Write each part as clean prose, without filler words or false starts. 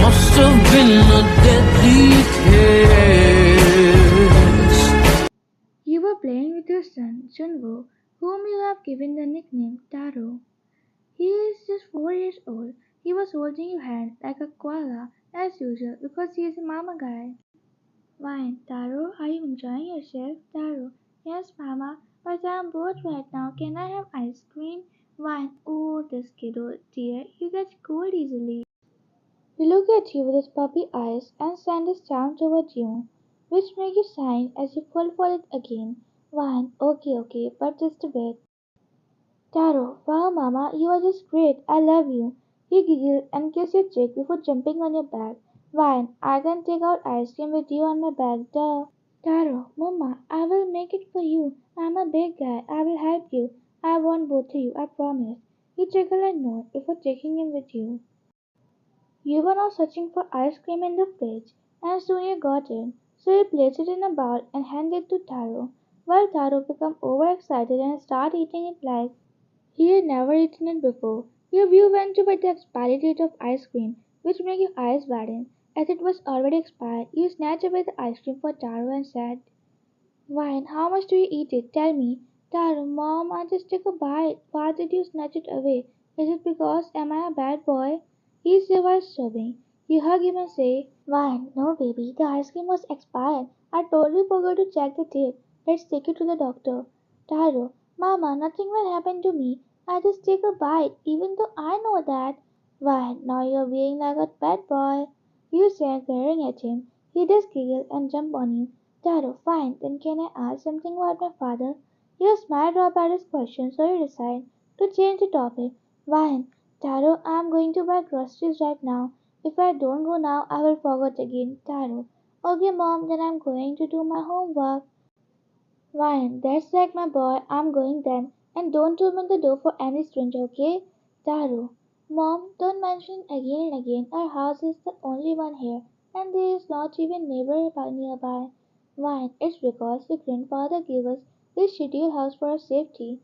must have been a deadly kiss. You were playing with your son, Junwo, whom you have given the nickname Taro. He is just 4 years old. He was holding your hand like a koala, as usual, because he is a mama guy. Fine, Taro, are you enjoying yourself? Taro, yes, mama, but I am bored right now. Can I have ice cream? Wine, oh, this kiddo, dear, you get cold easily. He looked at you with his puppy eyes and sent his charm toward you, which made you sigh as you pulled for it again. Wine, okay, okay, but just a bit. Taro, wow, Mama, you are just great. I love you. He giggled and kissed your cheek before jumping on your back. Wine, I can take out ice cream with you on my back, duh. Taro, Mama, I will make it for you. I'm a big guy. I will help you. I want both of you, I promise. He chuckled and nodded before taking him with you. You were now searching for ice cream in the fridge, and soon you got it. So you placed it in a bowl and handed it to Taro, while Taro became overexcited and started eating it like he had never eaten it before. Your view went to by the expiry date of ice cream, which made your eyes widen. As it was already expired, you snatched away the ice cream for Taro and said, Wine, how much do you eat it? Tell me. Taro, Mom, I just took a bite. Why did you snatch it away? Is it because am I a bad boy? He said while sobbing. You hug him and say, Wine, no baby, the ice cream was expired. I totally forgot to check the date. Let's take it to the doctor. Taro, Mama, nothing will happen to me. I just take a bite, even though I know that. Why, now you're being like a bad boy. You say, glaring at him. He just giggled and jumped on you. Taro, fine, then can I ask something about my father? Your smile dropped at his question, so you decide to change the topic. Fine, Taro, I'm going to buy groceries right now. If I don't go now, I will forget again. Taro, okay, Mom, then I'm going to do my homework. Fine, that's like my boy. I'm going then. And don't open the door for any stranger, okay? Taro. Mom, don't mention it again and again. Our house is the only one here, and there is not even neighbor nearby. Fine, it's because your grandfather gave us this shitty house for our safety.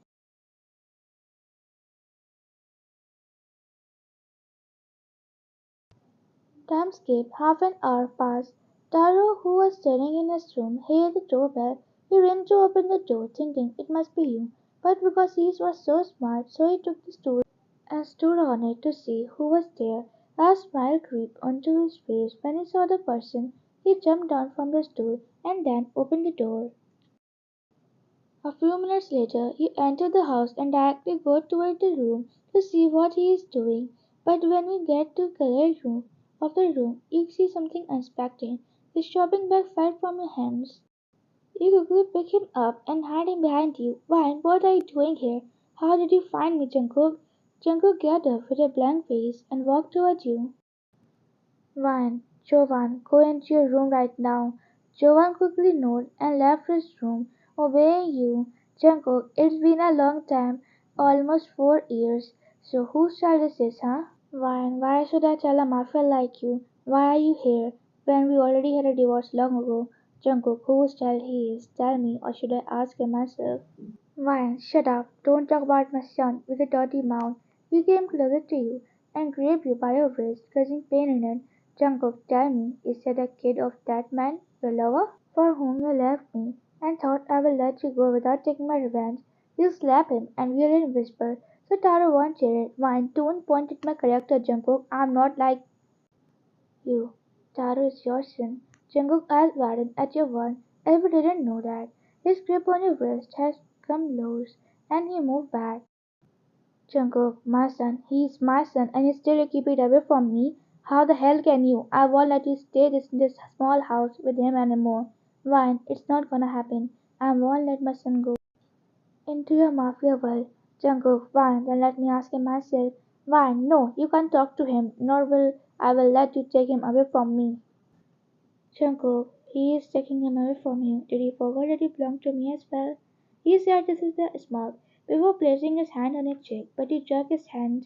Time skipped. Half an hour passed. Taro, who was standing in his room, heard the doorbell. He ran to open the door, thinking it must be you. But because he was so smart, so he took the stool and stood on it to see who was there. A smile crept onto his face when he saw the person. He jumped down from the stool and then opened the door. A few minutes later, you enter the house and directly go toward the room to see what he is doing. But when you get to the rear room of the room, you see something unexpected. The shopping bag fell from your hands. You quickly pick him up and hide him behind you. Why, what are you doing here? How did you find me, Jungkook? Jungkook got up with a blank face and walked toward you. Ryan, Jovan, go into your room right now. Jovan quickly nodded and left his room, obeying you. Jungkook, it's been a long time, almost 4 years. So whose child is this, huh? Ryan, why should I tell a mafia like you? Why are you here when we already had a divorce long ago? Jungkook, whose child he is? Tell me, or should I ask him myself? Ryan, shut up. Don't talk about my son with a dirty mouth. He came closer to you and grabbed you by your wrist, causing pain in it. Jungkook, tell me, is that a kid of that man, your lover, for whom you left me, and thought I will let you go without taking my revenge? You slap him and yell and whisper, so Taro won't hear it. Ryan, don't point at my character, Jungkook. I'm not like you. Taro is your son. Jungkook eyes widened at your word. If you didn't know that, his grip on your wrist has come loose, and he moved back. Jungkook, my son, he's my son, and you still keep it away from me? How the hell can you? I won't let you stay in this small house with him anymore. Fine, it's not gonna happen. I won't let my son go into your mafia world. Jungkook, fine, then let me ask him myself. Fine, no, you can't talk to him, nor will I will let you take him away from me. Jungkook, he is taking him away from you. Did he forget that you belong to me as well? He said this is the smug before placing his hand on your cheek, but you jerked his hand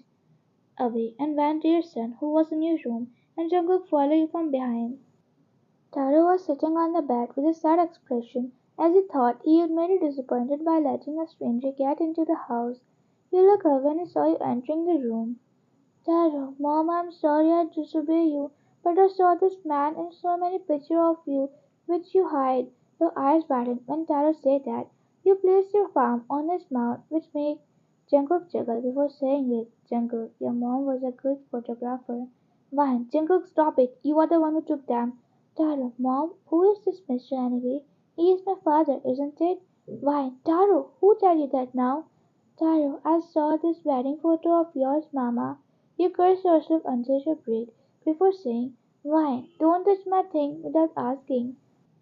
away and went to your son, who was in your room, and Jungkook followed you from behind. Taro was sitting on the bed with a sad expression, as he thought he had made you disappointed by letting a stranger get into the house. He looked up when he saw you entering the room. Taro, Mom, I'm sorry I disobeyed you. But I saw this man in so many pictures of you which you hide. Your eyes widened when Taro said that. You placed your palm on his mouth, which made Jungkook jiggle before saying it. Jungkook, your mom was a good photographer. Why, Jungkook, stop it. You are the one who took them. Taro, mom, who is this mister anyway? He is my father, isn't it? Why, Taro, who tell you that now? Taro, I saw this wedding photo of yours, Mama. You cursed yourself under your breath before saying, why, don't touch my thing without asking.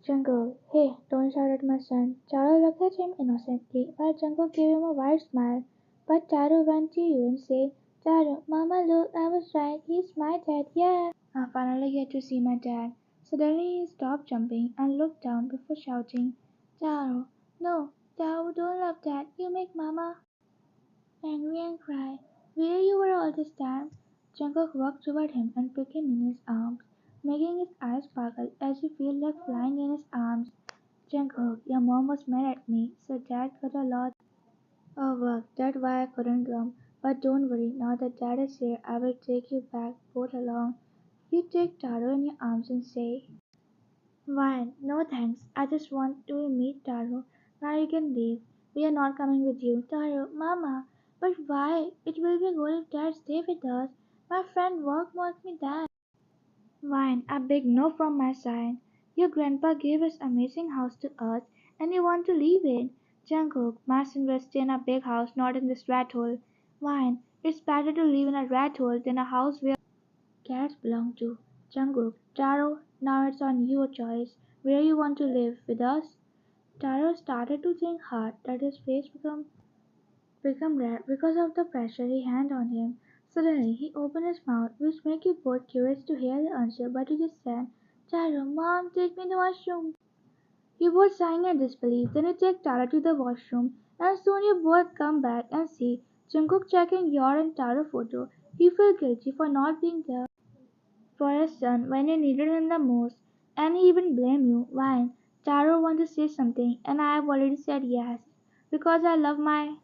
Jungle, hey, don't shout at my son. Taro looked at him innocently, while Jungle gave him a wide smile. But Taro went to you and said, Taro, Mama, look, I was right. He's my dad, yeah. I finally get to see my dad. Suddenly he stopped jumping and looked down before shouting, Taro, no, Taro, don't love that. You make Mama angry and cry. Where you were all this time? Jungkook walked toward him and took him in his arms, making his eyes sparkle as he felt like flying in his arms. Jungkook, your mom was mad at me, so dad got a lot of work. That's why I couldn't come. But don't worry, now that dad is here, I will take you back both along. You take Taro in your arms and say, Why, no thanks. I just want to meet Taro. Now you can leave. We are not coming with you. Taro, Mama. But why? It will be good if Dad stay with us. My friend work wants me there. Fine, a big no from my side. Your grandpa gave us amazing house to us, and you want to leave it. Jungkook, my son will stay in a big house, not in this rat hole. Fine, it's better to live in a rat hole than a house where cats belong to. Jungkook, Taro, now it's on your choice. Where you want to live, with us? Taro started to think hard that his face become red because of the pressure he had on him. Suddenly he opened his mouth, which made you both curious to hear the answer, but he just said, Taro, Mom, take me to the washroom. You both sang in disbelief. Then you take Taro to the washroom, and soon you both come back and see Jungkook checking your and Taro photo. You feel guilty for not being there for his son when you needed him the most, and he even blame you. Why? Taro want to say something, and I have already said yes, because I love my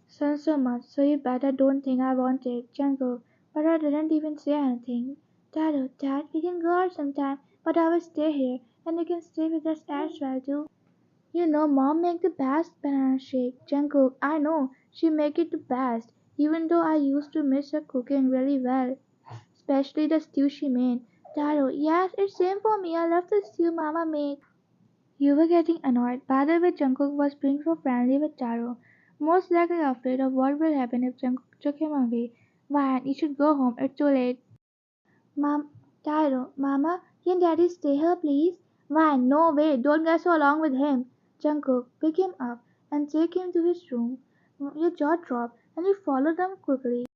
son so much, so you better don't think I wanted Jungkook. But I didn't even say anything. Taro, Dad, we can go out sometime, but I will stay here, and you can stay with us as well too. You know, Mom make the best banana shake. Jungkook, I know, she make it the best, even though I used to miss her cooking really well, especially the stew she made. Taro, yes, it's same for me. I love the stew Mama make. You were getting annoyed by the way Jungkook was being so friendly with Taro, most likely afraid of what will happen if Jungkook took him away. Why, you should go home. It's too late. Mom, Taro, Mama, can Daddy stay here, please? Why, no way. Don't get so along with him. Jungkook, pick him up and take him to his room. Your jaw dropped, and you followed them quickly.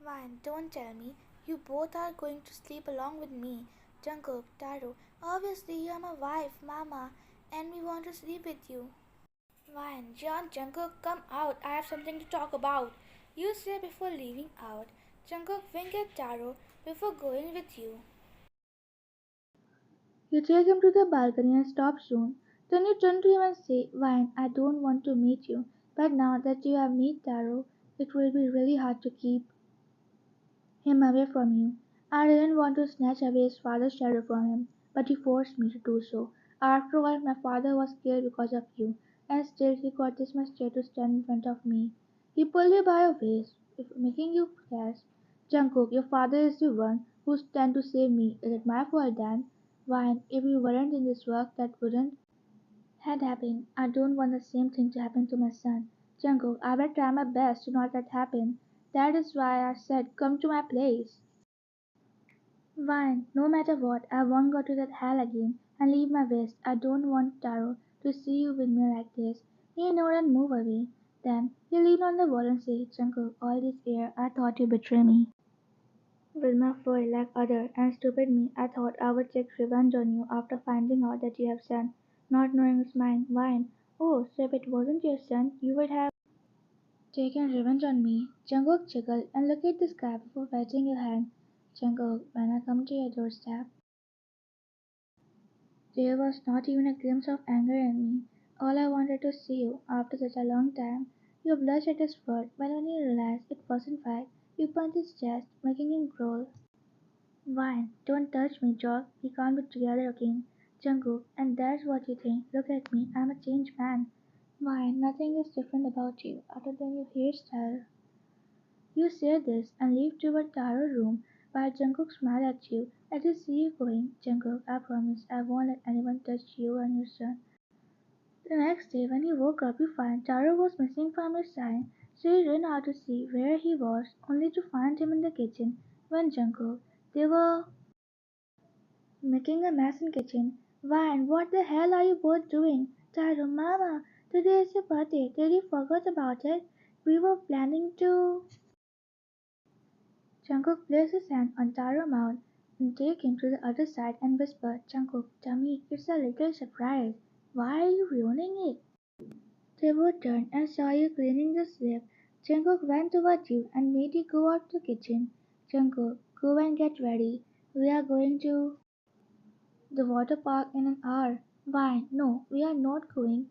Why, don't tell me. You both are going to sleep along with me. Jungkook, Taro, obviously you are my wife, Mama, and we want to sleep with you. Why, John, Jungkook, come out. I have something to talk about. You say before leaving out. Jungkook wink at Taro before going with you. You take him to the balcony and stop soon. Then you turn to him and say, Vine, I don't want to meet you, but now that you have met Taro, it will be really hard to keep him away from you. I didn't want to snatch away his father's shadow from him, but you forced me to do so. After all, my father was killed because of you, and still he got this much dare to stand in front of me. He pulled you by your waist, making you gasp. Jungkook, your father is the one who stand to save me. Is it my fault then? Why, if you weren't in this work, that wouldn't had happened. I don't want the same thing to happen to my son. Jungkook, I will try my best to not let happen. That is why I said come to my place. Fine, no matter what, I won't go to that hell again and leave my vest. I don't want Taro to see you with me like this. He nodded and move away. Then he leaned on the wall and said, Jungkook, all this year I thought you betrayed me. With my foil like other and stupid me, I thought I would take revenge on you after finding out that you have son, not knowing it's mine. Wine. Oh, so if it wasn't your son, you would have taken revenge on me. Jungkook chuckled and looked at the sky before wetting your hand. Jungkook, when I come to your doorstep, there was not even a glimpse of anger in me. All I wanted to see you after such a long time. You blushed at his word, but when you realized it wasn't right, you punched his chest, making him growl. Why? Don't touch me, Jock. We can't be together again. Jungkook, and that's what you think. Look at me. I'm a changed man. Why? Nothing is different about you, other than your hairstyle. You say this and leave toward Taro's room while Jungkook smiles at you. Let us see you going. Jungkook, I promise I won't let anyone touch you and your son. The next day, when he woke up, you find Taro was missing from his side, so he ran out to see where he was, only to find him in the kitchen. When Jungkook, they were making a mess in kitchen. Vine, what the hell are you both doing? Taro, Mama, today is your birthday. Did you forget about it? We were planning to. Jungkook placed his hand on Taro's mouth and take him to the other side and whispered, Jungkook, Tummy, it's a little surprise. Why are you ruining it? They both turned and saw you cleaning the slab. Jungkook went toward you and made you go out to the kitchen. Jungkook, go and get ready. We are going to the water park in an hour. Why? No, we are not going.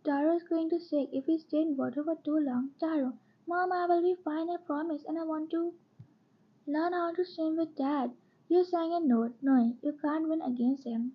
Taro is going to sick if we stay in water for too long. Taro, Mom, I will be fine, I promise, and I want to learn how to swim with Dad. You sang a note, knowing you can't win against him.